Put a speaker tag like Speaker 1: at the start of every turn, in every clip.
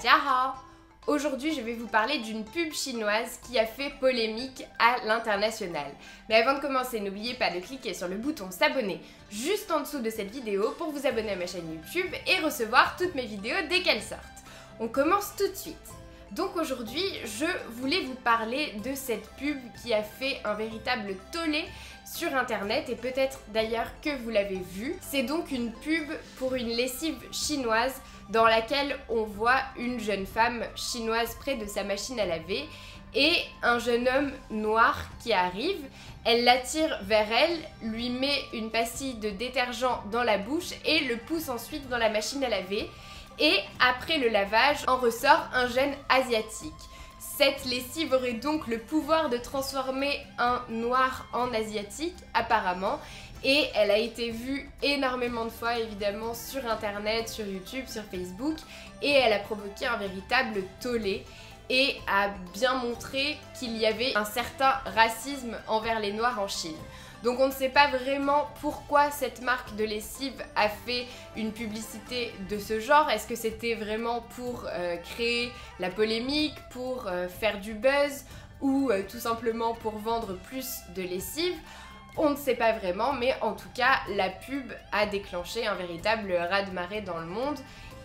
Speaker 1: Dajia. Aujourd'hui, je vais vous parler d'une pub chinoise qui a fait polémique à l'international. Mais avant de commencer, n'oubliez pas de cliquer sur le bouton s'abonner juste en dessous de cette vidéo pour vous abonner à ma chaîne YouTube et recevoir toutes mes vidéos dès qu'elles sortent. On commence tout de suite. Donc aujourd'hui, je voulais vous parler de cette pub qui a fait un véritable tollé sur internet et peut-être d'ailleurs que vous l'avez vu. C'est donc une pub pour une lessive chinoise dans laquelle on voit une jeune femme chinoise près de sa machine à laver et un jeune homme noir qui arrive. Elle l'attire vers elle, lui met une pastille de détergent dans la bouche et le pousse ensuite dans la machine à laver. Et après le lavage, en ressort un jeune asiatique. Cette lessive aurait donc le pouvoir de transformer un noir en asiatique, apparemment. Et elle a été vue énormément de fois, évidemment, sur internet, sur YouTube, sur Facebook. Et elle a provoqué un véritable tollé et a bien montré qu'il y avait un certain racisme envers les noirs en Chine. Donc on ne sait pas vraiment pourquoi cette marque de lessive a fait une publicité de ce genre. Est-ce que c'était vraiment pour créer la polémique, pour faire du buzz ou tout simplement pour vendre plus de lessive? On ne sait pas vraiment, mais en tout cas la pub a déclenché un véritable raz-de-marée dans le monde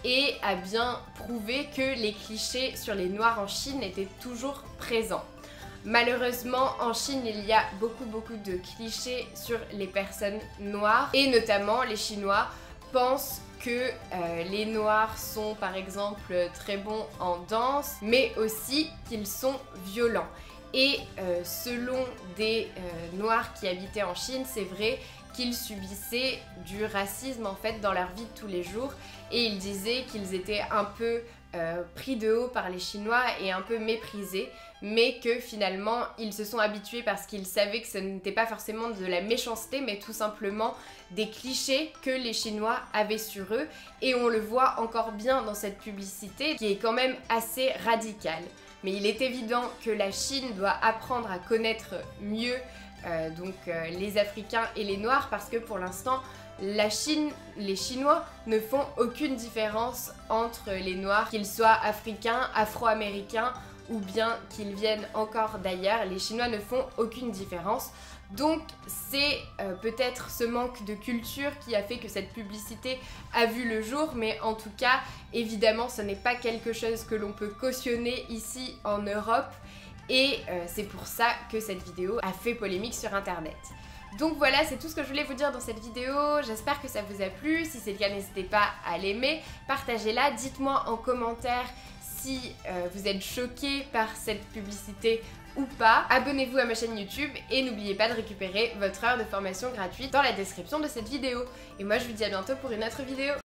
Speaker 1: et a bien prouvé que les clichés sur les noirs en Chine étaient toujours présents. Malheureusement, en Chine, il y a beaucoup de clichés sur les personnes noires et notamment les Chinois pensent que les Noirs sont par exemple très bons en danse, mais aussi qu'ils sont violents. Et selon des Noirs qui habitaient en Chine, c'est vrai qu'ils subissaient du racisme en fait dans leur vie de tous les jours et ils disaient qu'ils étaient un peu pris de haut par les Chinois et un peu méprisés, mais que finalement ils se sont habitués parce qu'ils savaient que ce n'était pas forcément de la méchanceté mais tout simplement des clichés que les Chinois avaient sur eux et on le voit encore bien dans cette publicité qui est quand même assez radicale. Mais il est évident que la Chine doit apprendre à connaître mieux les Africains et les Noirs parce que pour l'instant la Chine, les Chinois ne font aucune différence entre les Noirs, qu'ils soient africains, afro-américains ou bien qu'ils viennent encore d'ailleurs. Les Chinois ne font aucune différence. Donc c'est peut-être ce manque de culture qui a fait que cette publicité a vu le jour, mais en tout cas, évidemment, ce n'est pas quelque chose que l'on peut cautionner ici en Europe et c'est pour ça que cette vidéo a fait polémique sur internet. Donc voilà, c'est tout ce que je voulais vous dire dans cette vidéo, j'espère que ça vous a plu, si c'est le cas n'hésitez pas à l'aimer, partagez-la, dites-moi en commentaire si vous êtes choqués par cette publicité ou pas. Abonnez-vous à ma chaîne YouTube et n'oubliez pas de récupérer votre heure de formation gratuite dans la description de cette vidéo. Et moi je vous dis à bientôt pour une autre vidéo.